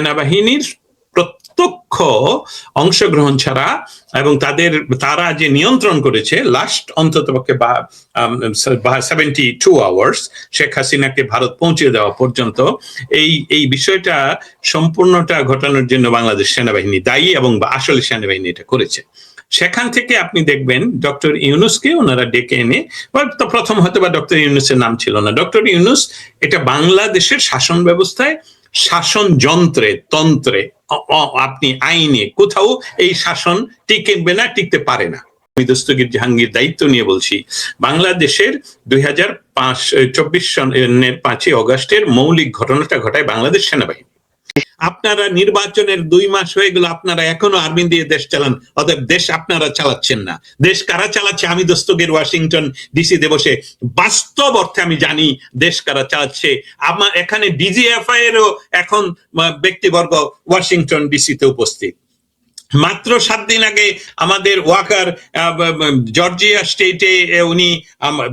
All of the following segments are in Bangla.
সেনাবাহিনীর প্রত্যক্ষ অংশগ্রহণ ছাড়া এবং তারা যে নিয়ন্ত্রণ করেছে লাস্ট অন্ততপক্ষে 72 আওয়ার্স শেখ হাসিনাকে ভারত পৌঁছে দেওয়া পর্যন্ত এই বিষয়টা সম্পূর্ণটা ঘটানোর জন্য বাংলাদেশ সেনাবাহিনী দায়ী এবং আসলে সেনাবাহিনী এটা করেছে। সেখান থেকে আপনি দেখবেন ডক্টর ইউনূসকে ওনারা ডেকে এনে, প্রথম হয়তো বা ডক্টর ইউনূসের নাম ছিল না, ডক্টর ইউনূস এটা বাংলাদেশের শাসন ব্যবস্থায়, শাসন তন্ত্রে আপনি আইনে কোথাও এই শাসন টিকবে না, টিকতে পারে না। আমি দস্তগীর জাহাঙ্গীর দায়িত্ব নিয়ে বলছি, বাংলাদেশের 2024 সনের 5 অগস্টের মৌলিক ঘটনাটা ঘটায় বাংলাদেশ সেনাবাহিনী। আপনারা নির্বাচনের 2 মাস হয়ে গেল, আপনারা এখনো আর্মি দিয়ে দেশ চালান, অতএব দেশ আপনারা চালাচ্ছেন না। দেশ কারা চালাচ্ছে আমি দস্তগীর ওয়াশিংটন ডিসিতে বসে বাস্তব অর্থে আমি জানি দেশ কারা চালাচ্ছে। আমার এখানে ডিজিএফআই এরও এখন ব্যক্তিবর্গ ওয়াশিংটন ডিসিতে উপস্থিত। মাত্র 7 দিন আগে আমাদের ওয়াকার জর্জিয়া স্টেটে উনি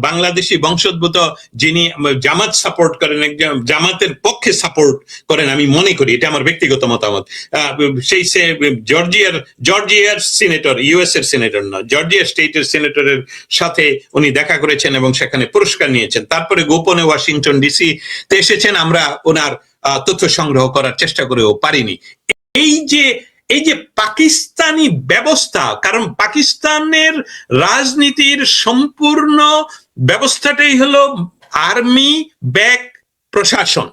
বাংলাদেশি বংশোদ্ভূত, যিনি জামাত সাপোর্ট করেন, একজন জামাতের পক্ষে সাপোর্ট করেন আমি মনে করি, এটা আমার ব্যক্তিগত মতামত, সেই জর্জিয়ার সিনেটর, ইউএস এর সিনেটর না, জর্জিয়া স্টেটের সিনেটরের সাথে উনি দেখা করেছেন এবং সেখানে পুরস্কার নিয়েছেন। তারপরে গোপনে ওয়াশিংটন ডিসি তে এসেছেন, আমরা ওনার তথ্য সংগ্রহ করার চেষ্টা করেও পারিনি। এই যে পাকিস্তানি ব্যবস্থা, কারণ পাকিস্তানের রাজনীতির সম্পূর্ণ ব্যবস্থাটাই হলো আর্মি ব্যাক প্রশাসন।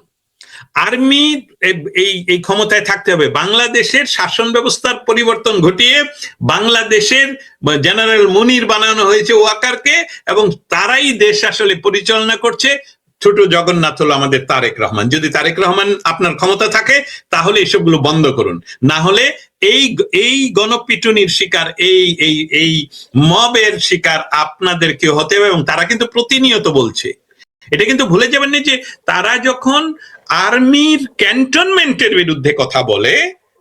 আর্মি এই ক্ষমতায় থাকতে হবে। বাংলাদেশের শাসন ব্যবস্থার পরিবর্তন ঘটিয়ে বাংলাদেশের জেনারেল মুনির বানানো হয়েছে ওয়াকারকে, এবং তারাই দেশ আসলে পরিচালনা করছে। ছোট জগন্নাথ হলো আমাদের তারেক রহমান। যদি তারেক রহমান আপনার ক্ষমতা থাকে তাহলে এসবগুলো বন্ধ করুন, না হলে এই গণপিটুনির শিকার, এই মবের শিকার আপনাদেরকে হতে হবে। এবং তারা কিন্তু প্রতিনিয়ত বলছে, এটা কিন্তু ভুলে যাবেন না যে তারা যখন আর্মির ক্যান্টনমেন্টের বিরুদ্ধে কথা বলে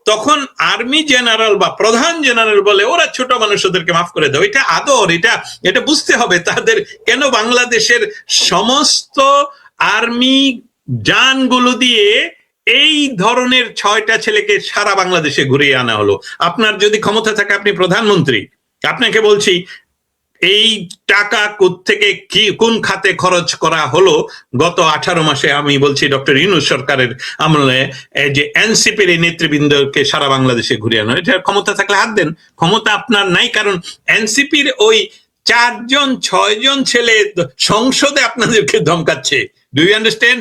তখন আর্মি জেনারেল বা প্রধান জেনারেল বলে ওরা ছোট মানুষ, ওদেরকে মাফ করে দাও। এটা আদর, এটা বুঝতে হবে তাদের। কেন বাংলাদেশের সমস্ত আর্মি জানগুলো দিয়ে এই ধরনের 6টা ছেলেকে সারা বাংলাদেশে ঘুরিয়ে আনা হলো? আপনার যদি ক্ষমতা থাকে, আপনি প্রধানমন্ত্রী, আপনাকে বলছি এই টাকা কোত্থেকে কোন খাতে খরচ করা হলো গত 18 মাসে? আমি বলছি ডক্টর ইউনূস সরকারের আমলে যে এনসিপির এই নেতৃবৃন্দকে সারা বাংলাদেশে ঘুরিয়ে আনো। এটা ক্ষমতা থাকলে হাত দেন, ক্ষমতা আপনার নাই, কারণ এনসিপির ওই 4-6 ছেলে সংসদে আপনাদেরকে ধমকাচ্ছে। Do you understand?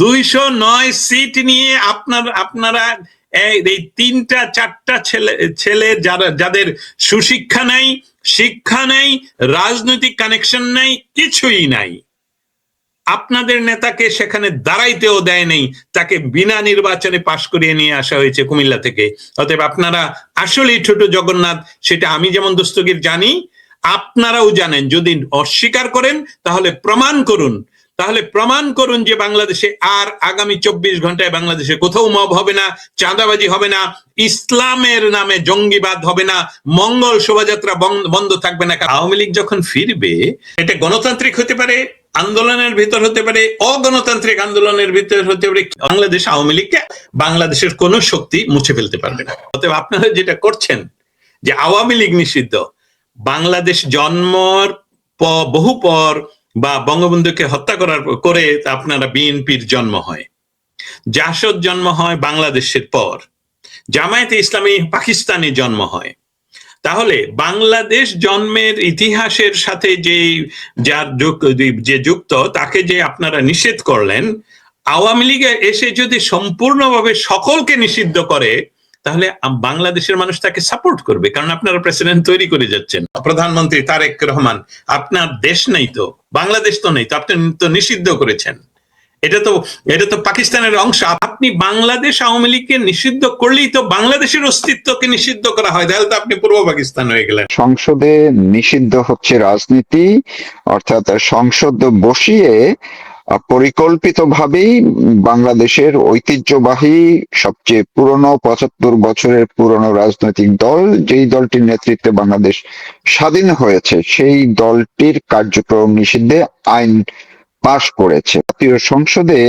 209 সিট নিয়ে আপনারা এই 3-4টা ছেলে যাদের সুশিক্ষা নাই, শিক্ষা নাই, রাজনৈতিক কানেকশন নাই, কিছুই নাই, আপনাদের নেতাকে সেখানে দাঁড়াইতেও দেয় নেই, তাকে বিনা নির্বাচনে পাশ করিয়ে নিয়ে আসা হয়েছে কুমিল্লা থেকে। অতএব আপনারা আসলেই ছোট জগন্নাথ, সেটা আমি যেমন দস্তগীর জানি, আপনারাও জানেন। যদি অস্বীকার করেন তাহলে প্রমাণ করুন যে বাংলাদেশে আর আগামী 24 ঘন্টায় বাংলাদেশে কোথাও মব হবে না, চাঁদাবাজি হবে না, ইসলামের নামে জঙ্গিবাদ হবে না, মঙ্গল শোভাযাত্রা বন্ধ থাকবে না। আওয়ামী লীগ যখন ফিরবে, এটা গণতান্ত্রিক হতে পারে, আন্দোলনের ভিতর হতে পারে, অগণতান্ত্রিক আন্দোলনের ভিতর হতে পারে, বাংলাদেশ আওয়ামী লীগকে বাংলাদেশের কোন শক্তি মুছে ফেলতে পারবে না। অতএব আপনারা যেটা করছেন যে আওয়ামী লীগ নিষিদ্ধ, বাংলাদেশ জন্মর বহু পর বা বঙ্গবন্ধুকে হত্যা করে আপনারা বিএনপির জন্ম হয়, জাসদ জন্ম হয় বাংলাদেশের পর, জামায়াতে ইসলামী পাকিস্তানে জন্ম হয়। তাহলে বাংলাদেশ জন্মের ইতিহাসের সাথে যে যুক্ত, তাকে যে আপনারা নিষেধ করলেন, আওয়ামী লীগ এসে যদি সম্পূর্ণভাবে সকলকে নিষিদ্ধ করে তাহলে বাংলাদেশের মানুষ তাকে সাপোর্ট করবে, কারণ আপনারা প্রেসিডেন্ট তৈরি করে যাচ্ছেন। প্রধানমন্ত্রী তারেক রহমান, আপনার দেশ নেই তো, বাংলাদেশ তো নেই তো, আপনি তো নিষিদ্ধ করেছেন। এটা তো পাকিস্তানের অংশ। আপনি বাংলাদেশ আওয়ামী লীগকে নিষিদ্ধ করলেই তো বাংলাদেশের অস্তিত্বকে নিষিদ্ধ করা হয়, তাহলে তো আপনি পূর্ব পাকিস্তান হয়ে গেলেন। সংসদে নিষিদ্ধ হচ্ছে রাজনীতি, অর্থাৎ সংসদ বসিয়ে পরিকল্পিতভাবেই বাংলাদেশের ঐতিহ্যবাহী সবচেয়ে পুরনো 75 বছরের পুরনো রাজনৈতিক দল, যেই দলটির নেতৃত্বে বাংলাদেশ স্বাধীন হয়েছে, সেই দলটির কার্যক্রম নিষিদ্ধে আইন পাশ করেছে। জাতীয় সংসদে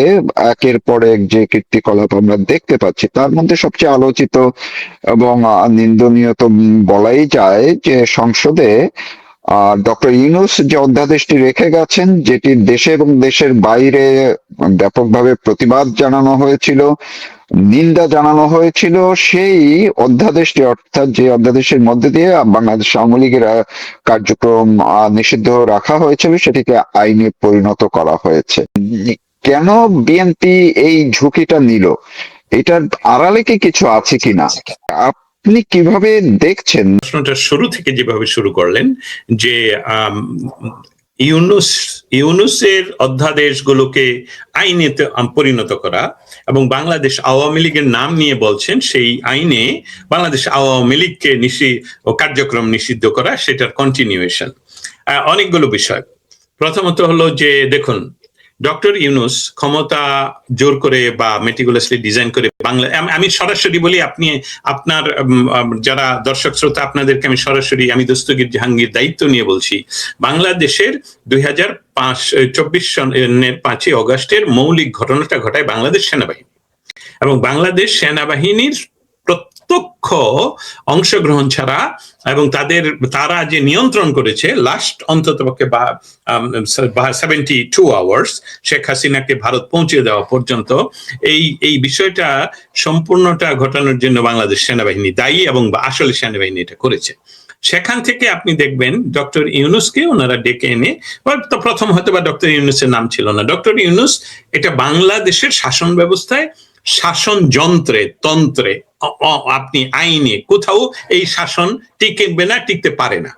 একের পর এক যে কীর্তিকলাপ আমরা দেখতে পাচ্ছি, তার মধ্যে সবচেয়ে আলোচিত এবং নিন্দনীয় তো বলাই যায় যে সংসদে ডক্টর ইউনূস যে অধ্যাদেশটি রেখে গেছেন, যেটি দেশে এবং দেশের বাইরে ব্যাপকভাবে প্রতিবাদ জানানো হয়েছিল, নিন্দা জানানো হয়েছিল, সেই অধ্যাদেশটি, অর্থাৎ যে অধ্যাদেশের মধ্যে দিয়ে বাংলাদেশ আওয়ামী লীগের কার্যক্রম নিষিদ্ধ রাখা হয়েছিল, সেটিকে আইনে পরিণত করা হয়েছে। কেন বিএনপি এই ঝুঁকিটা নিল? এটার আড়ালে কি কিছু আছে কিনা, আপনি কিভাবে দেখছেন? প্রশ্নটা শুরু থেকে যেভাবে শুরু করলেন যে ইউনূসের অধ্যাদেশগুলোকে আইনে পরিণত করা এবং বাংলাদেশ আওয়ামী লীগের নাম নিয়ে বলছেন সেই আইনে বাংলাদেশ আওয়ামী লীগকে কার্যক্রম নিষিদ্ধ করা, সেটার কন্টিনিউয়েশন। অনেকগুলো বিষয়। প্রথমত হলো যে দেখুন, ডক্টর ইউনূস ক্ষমতা জোর করে বা মেটিকুলাসলি ডিজাইন করে বাংলা, আমি সরাসরি বলি, আপনি আপনার যারা দর্শক শ্রোতা আপনাদেরকে আমি সরাসরি, আমি দস্তগীর জাহাঙ্গীর দায়িত্ব নিয়ে বলছি, বাংলাদেশের 2024 সনের 5ই অগস্টের মৌলিক ঘটনাটা ঘটায় বাংলাদেশ সেনাবাহিনী এবং বাংলাদেশ সেনাবাহিনীর প্রত্যক্ষ অংশগ্রহণ ছাড়া এবং তারা যে নিয়ন্ত্রণ করেছে লাস্ট অন্ততপক্ষে 72 আওয়ার্স শেখ হাসিনাকে ভারত পৌঁছে দেওয়া পর্যন্ত, এই বিষয়টা সম্পূর্ণটা ঘটানোর জন্য বাংলাদেশ সেনাবাহিনী দায়ী এবং আসলে সেনাবাহিনী এটা করেছে। সেখান থেকে আপনি দেখবেন ডক্টর ইউনূসকে ওনারা ডেকে এনে, প্রথম হয়তো বা ডক্টর ইউনূসের নাম ছিল না, ডক্টর ইউনূস এটা বাংলাদেশের শাসন ব্যবস্থায়, শাসন যন্ত্রে, তন্ত্রে, আপনি আইনে কোথাও এই শাসন টিকবে না, টিকতে পারে না,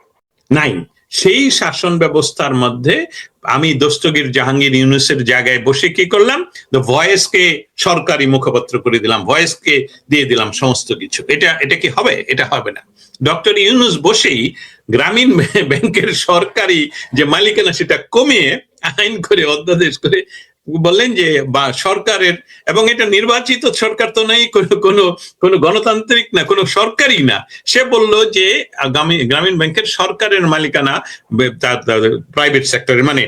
নাই। সেই শাসন ব্যবস্থার মধ্যে আমি দস্তগীর জাহাঙ্গীর ইউনূসের জায়গায় বসে কি করলাম, ভয়েসকে সরকারি মুখপাত্র করে দিলাম, ভয়েসকে দিয়ে দিলাম সমস্ত কিছু। এটা কি হবে? এটা হবে না। ডক্টর ইউনূস বসেই গ্রামীণ ব্যাংকের সরকারি যে মালিকানা সেটা কমিয়ে আইন করে, অধ্যাদেশ করে বললেন যে বা সরকারের, এবং এটা নির্বাচিত সরকার তো নেই, কোনো গণতান্ত্রিক না, কোনো সরকারই না, সে বলল যে গ্রামীণ ব্যাংকের সরকারের মালিকানা প্রাইভেট সেক্টরের, মানে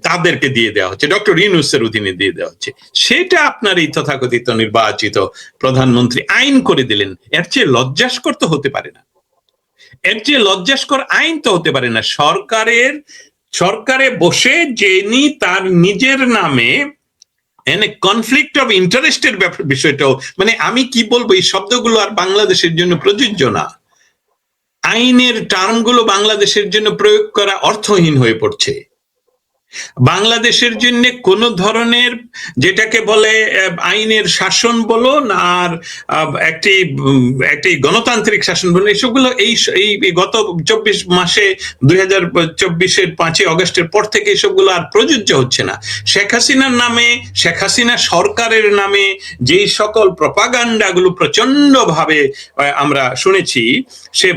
তাদেরকে দিয়ে দেওয়া হচ্ছে, ডক্টর ইউনূসের অধীনে দিয়ে দেওয়া হচ্ছে। সেটা আপনার এই তথাকথিত নির্বাচিত প্রধানমন্ত্রী আইন করে দিলেন। এর চেয়ে লজ্জাস্কর তো হতে পারে না, এর চেয়ে লজ্জাস্কর আইন তো হতে পারে না। সরকারে বসে যিনি তার নিজের নামে কনফ্লিক্ট অফ ইন্টারেস্টের বিষয়টাও, মানে আমি কি বলবো, এই শব্দগুলো আর বাংলাদেশের জন্য প্রযোজ্য না। আইনের টার্মগুলো বাংলাদেশের জন্য প্রয়োগ করা অর্থহীন হয়ে পড়ছে। বাংলাদেশের জন্য কোন ধরনের, যেটাকে বলে আইনের শাসন বলো না আর একটি গণতান্ত্রিক শাসন বলো, এসবগুলো এই গত 24 মাসে 2024-এর 5ই অগস্টের পর থেকে এসবগুলো আর প্রযোজ্য হচ্ছে না। শেখ হাসিনার নামে, শেখ হাসিনা সরকারের নামে যেই সকল প্রপাগান্ডাগুলো প্রচন্ড ভাবে আমরা শুনেছি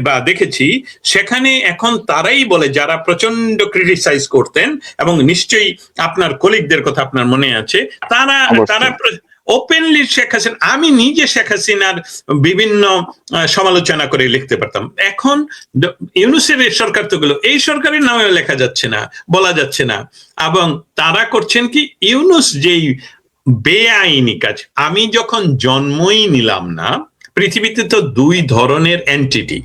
বা দেখেছি, সেখানে এখন তারাই বলে যারা প্রচন্ড ক্রিটিসাইজ করতেন, এবং নিশ্চয়ই আপনার কলিগদের কথা আপনার মনে আছে, তারা ওপেনলি শেখ হাসিনা, আমি নিজে শেখ হাসিনার বিভিন্ন সমালোচনা করে লিখতে পারতাম। এখন ইউনূসের সরকার তো গুলো এই সরকারের নামেও লেখা যাচ্ছে না, বলা যাচ্ছে না, এবং তারা করছেন কি, ইউনূস যেই বেআইনি কাজ, আমি যখন জন্মই নিলাম না, পৃথিবীতে তো দুই ধরনের এন্টিটি,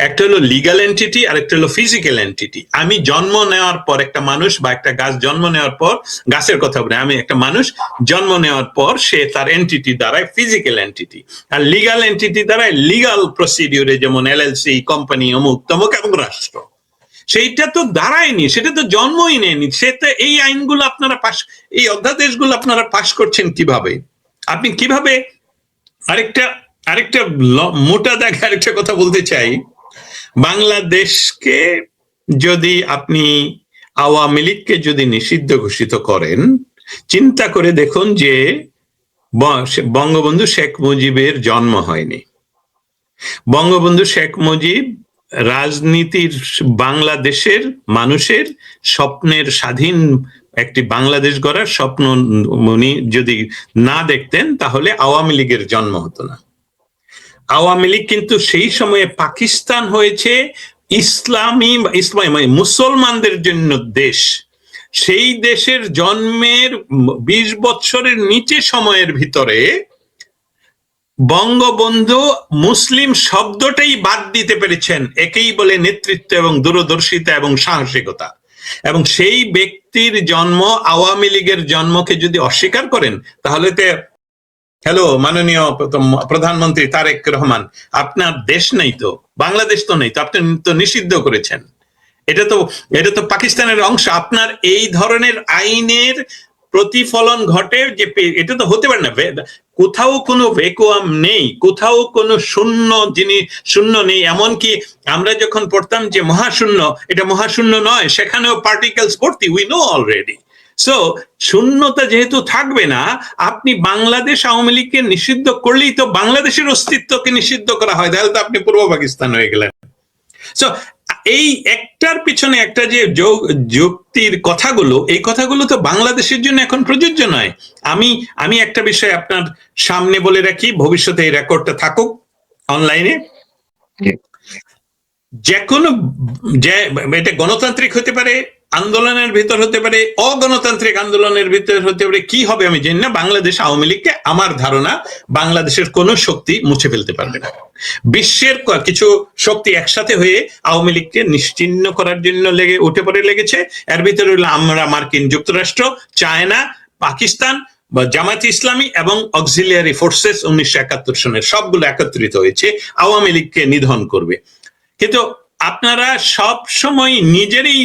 একটা হলো লিগাল এন্টিটি আর একটা হলো ফিজিক্যাল এন্টিটি। আমি জন্ম নেওয়ার পর, একটা মানুষ বা একটা গাছ জন্ম নেওয়ার পর, গাছের কথা বলে, আমি একটা মানুষ জন্ম নেওয়ার পর সে তার এন্টিটি দ্বারায় ফিজিক্যাল এন্টিটি, আর লিগাল এন্টিটি দ্বারায় লিগাল প্রসিডিউরে, যেমন এলএলসি, কোম্পানি, অমুক তমুক এবং রাষ্ট্র। সেইটা তো দাঁড়ায়নি, সেটা তো জন্মই নেয়নি। সেটা এই আইনগুলো আপনারা এই অধ্যাদেশগুলো আপনারা পাশ করছেন কিভাবে? আপনি কিভাবে আরেকটা মোটা দাগে আরেকটা কথা বলতে চাই, বাংলাদেশকে যদি আপনি আওয়ামী লীগকে যদি নিষিদ্ধ ঘোষিত করেন, চিন্তা করে দেখুন যে বঙ্গবন্ধু শেখ মুজিবের জন্ম হয়নি। বঙ্গবন্ধু শেখ মুজিব রাজনীতির, বাংলাদেশের মানুষের স্বপ্নের স্বাধীন একটি বাংলাদেশ গড়ার স্বপ্ন উনি যদি না দেখতেন, তাহলে আওয়ামী লীগের জন্ম হতো না। আওয়ামী লীগ কিন্তু সেই সময়ে পাকিস্তান হয়েছে ইসলামী মুসলমানদের জন্য দেশ, সেই দেশের জন্মের 20 বছরের নিচে সময়ের ভিতরে বঙ্গবন্ধু মুসলিম শব্দটাই বাদ দিতে পেরেছেন। একেই বলে নেতৃত্ব এবং দূরদর্শিতা এবং সাহসিকতা। এবং সেই ব্যক্তির জন্ম, আওয়ামী লীগের জন্মকে যদি অস্বীকার করেন, তাহলে তো হ্যালো মাননীয় প্রধানমন্ত্রী তারেক রহমান, আপনার দেশ নেই তো, বাংলাদেশ তো নেই তো, আপনি তো নিষিদ্ধ করেছেন। এটা তো পাকিস্তানের অংশ। আপনার এই ধরনের আইনের প্রতিফলন ঘটে যে এটা তো হতে পারে না। কোথাও কোনো ভ্যাকুয়াম নেই, কোথাও কোনো শূন্য নেই। এমনকি আমরা যখন পড়তাম যে মহাশূন্য, এটা মহাশূন্য নয়, সেখানেও পার্টিকেলস ভর্তি, উই নো অলরেডি। সো শূন্যতা যেহেতু থাকবে না, আপনি বাংলাদেশ আওয়ামী লীগকে নিষিদ্ধ করলেই তো বাংলাদেশের অস্তিত্বকে নিষিদ্ধ করা হয়, তাহলে তো আপনি পূর্ব পাকিস্তান হয়ে গেলেন। সো এই একটার পিছনে একটা যে যুক্তির কথাগুলো, এই কথাগুলো তো বাংলাদেশের জন্য এখন প্রযোজ্য নয়। আমি একটা বিষয় আপনার সামনে বলে রাখি, ভবিষ্যতে এই রেকর্ডটা থাকুক অনলাইনে। যে কোনো এটা গণতান্ত্রিক হতে পারে, আন্দোলনের ভিতর হতে পারে, অগণতান্ত্রিক আন্দোলনের ভিতর হতে পারে, কি হবে আমি জানি না, বাংলাদেশ আওয়ামী লীগকে আমার ধারণা বাংলাদেশের কোন শক্তি মুছে ফেলতে পারবে না। বিশ্বের কিছু শক্তি একসাথে হয়ে আওয়ামী লীগকে নিশ্চিহ্ন করার জন্য লেগেছে। এর ভিতরে হলো আমরা, মার্কিন যুক্তরাষ্ট্র, চায়না, পাকিস্তান বা জামায়াত ইসলামী এবং অক্সিলিয়ারি ফোর্সেস 1971 সনের সবগুলো একত্রিত হয়েছে আওয়ামী লীগকে নিধন করবে। কিন্তু আপনারা সব সময় নিজেরই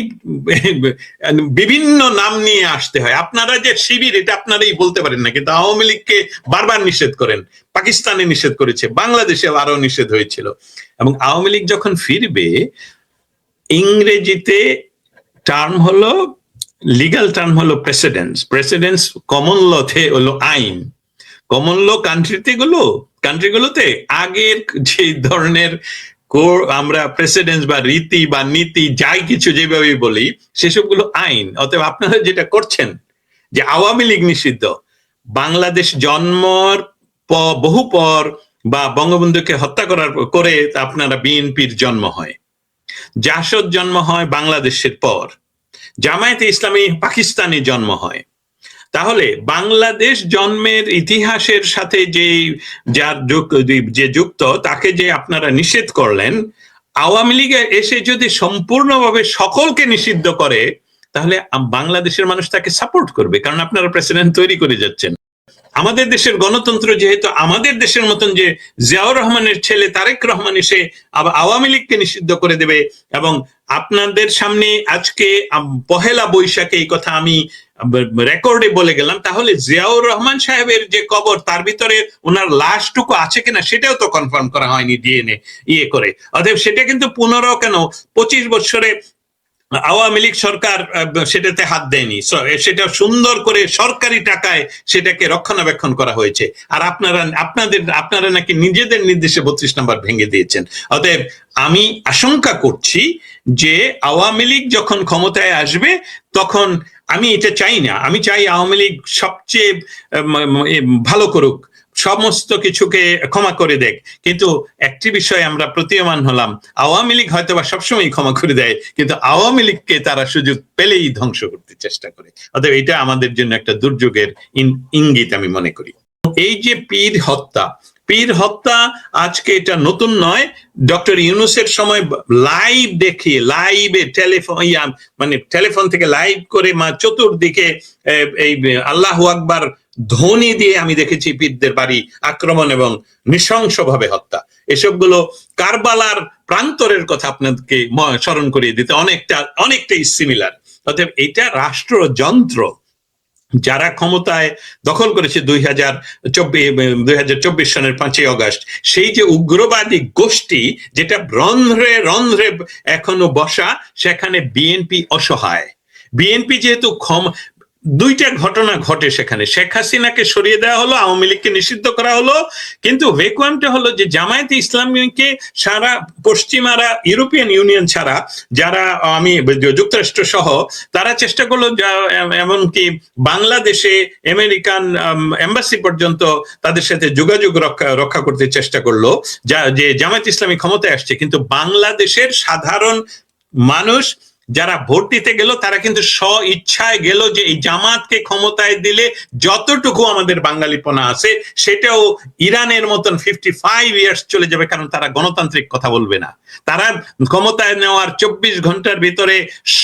বিভিন্ন নাম নিয়ে আসতে হয়। আপনারা যে শিবির, এটা আপনারাই বলতে পারেন না, কিন্তু আওয়ামী লীগকে বারবার নিষেধ করেন। পাকিস্তানে নিষেধ করেছে, বাংলাদেশে আরো নিষেধ হয়েছিল। এবং আওয়ামী লীগ যখন ফিরবে, ইংরেজিতে টার্ম হলো, লিগাল টার্ম হলো প্রেসিডেন্স। কমন লতে হলো আইন। কমন ল কান্ট্রিগুলোতে আগের যে ধরনের আমরা প্রেসিডেন্স বা রীতি বা নীতি যাই কিছু যেভাবে বলি, সেসবগুলো আইন। অতএব আপনারা যেটা করছেন যে আওয়ামী লীগ নিষিদ্ধ, বাংলাদেশ জন্মর বহু পর বা বঙ্গবন্ধুকে হত্যা করে আপনারা বিএনপির জন্ম হয়, জাসদ জন্ম হয় বাংলাদেশের পর, জামায়াতে ইসলামী পাকিস্তানে জন্ম হয়। তাহলে বাংলাদেশ জন্মের ইতিহাসের সাথে যে যুক্ত, তাকে যে আপনারা নিষেধ করলেন, আওয়ামী লীগে এসে যদি সম্পূর্ণভাবে সকলকে নিষিদ্ধ করে, তাহলে বাংলাদেশের মানুষ তাকে সাপোর্ট করবে, কারণ আপনারা প্রেসিডেন্ট তৈরি করে যাচ্ছেন। আমাদের দেশের গণতন্ত্র যেহেতু আমাদের দেশের মতন, যে জিয়াউর রহমানের ছেলে তারেক রহমান এসে আবার আওয়ামী লীগকে নিষিদ্ধ করে দেবে, এবং আপনাদের সামনে আজকে পহেলা বৈশাখে এই কথা আমি রেকর্ডে বলে গেলাম, তাহলে জিয়াউর রহমান সাহেবের যে কবর, তার ভিতরে ওনার লাশটুকু আছে কিনা সেটাও তো কনফার্ম করা হয়নি ডিএনএ করে। অতএব সেটা কিন্তু 25 বছরে আওয়ামী লীগ সরকার সেটাতে হাত দেয়নি। সেটা সুন্দর করে সরকারি টাকায় সেটাকে রক্ষণাবেক্ষণ করা হয়েছে। আর আপনারা নাকি নিজেদের নির্দেশে 32 নম্বর ভেঙে দিয়েছেন। অতএব আমি আশঙ্কা করছি যে আওয়ামী লীগ যখন ক্ষমতায় আসবে, তখন আমি এটা চাই না। আমি চাই আওয়ামী লীগ সবচেয়ে ভালো করুক, সমস্ত কিছুকে ক্ষমা করে দেখ। কিন্তু একটি বিষয়ে আমরা প্রতীয়মান হলাম, আওয়ামী লীগ হয়তো বা সবসময় ক্ষমা করে দেয়, কিন্তু আওয়ামী লীগকে তারা সুযোগ পেলেই ধ্বংস করতে চেষ্টা করে। অতএব এটা আমাদের জন্য একটা দুর্যোগের ইঙ্গিত আমি মনে করি। এই যে পীর হত্যা আজকে এটা নতুন নয়। ডক্টর ইউনূসের সময় লাইভে টেলিফোন থেকে লাইভ করে চতুর্দিকে এই আল্লাহু আকবার ধ্বনি দিয়ে আমি দেখেছি পীরদের বাড়ি আক্রমণ এবং নৃশংসভাবে হত্যা। এসবগুলো কারবালার প্রান্তরের কথা আপনাদেরকে স্মরণ করিয়ে দিতে অনেকটাই সিমিলার। অতএব এটা রাষ্ট্রযন্ত্র। যারা ক্ষমতায় দখল করেছে 2024 সনের 5ই আগস্ট, সেই যে উগ্রবাদী গোষ্ঠী, যেটা রন্ধ্রে রন্ধ্রে এখনো বসা, সেখানে বিএনপি অসহায়। বিএনপি যেহেতু দুইটা ঘটনা ঘটে সেখানে, শেখ হাসিনাকে সরিয়ে দেওয়া হলো, আওয়ামী লীগকে নিষিদ্ধ করা হলো, কিন্তু ভ্যাকুয়ামটা হলো যে জামায়াতে ইসলামীকে সারা পশ্চিমারা, ইউরোপিয়ান ইউনিয়ন ছাড়া, যারা আমি যুক্তরাষ্ট্র সহ, তারা চেষ্টা করলো, এমনকি বাংলাদেশে আমেরিকান এম্বাসি পর্যন্ত তাদের সাথে যোগাযোগ রক্ষা করতে চেষ্টা করলো, যে জামায়াতে ইসলামী ক্ষমতায় আসছে, কিন্তু বাংলাদেশের সাধারণ মানুষ যারা ভোট দিতে গেল তারা কিন্তু স্ব ইচ্ছায় গেল যে এই জামাতকে ক্ষমতায় দিলে যতটুকু আমাদের বাঙালিপনা আছে সেটাও ইরানের মতন 55 ইয়ার্স চলে যাবে, কারণ তারা গণতান্ত্রিক কথা বলবে না। তারা ক্ষমতায় নেওয়ার 24 ঘন্টার ভিতরে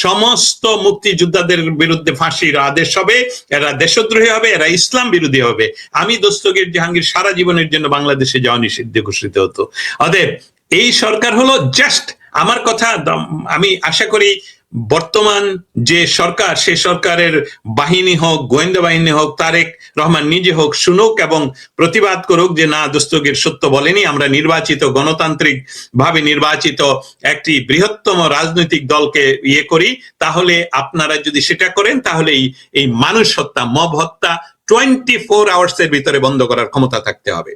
সমস্ত মুক্তিযোদ্ধাদের বিরুদ্ধে ফাঁসির আদেশ হবে, এরা দেশদ্রোহী হবে, এরা ইসলাম বিরোধী হবে। আমি দস্তগীর জাহাঙ্গীর সারা জীবনের জন্য বাংলাদেশে যাওয়া নিষিদ্ধ ঘোষিত হতো। অতএব এই সরকার হলো জাস্ট, আমার কথা আমি আশা করি বর্তমান যে সরকার, সে সরকারের বাহিনী হোক, গোয়েন্দা বাহিনী হোক, তারেক রহমান নিজে হোক, শুনুক এবং প্রতিবাদ করুক যে না, দস্তগীর সত্য বলেনি, আমরা নির্বাচিত, গণতান্ত্রিক ভাবে নির্বাচিত একটি বৃহত্তম রাজনৈতিক দলকে ইয়ে করি। তাহলে আপনারা যদি সেটা করেন তাহলে এই মানুষ হত্যা, মব হত্যা 24 আওয়ার্স এর ভিতরে বন্ধ করার ক্ষমতা থাকতে হবে।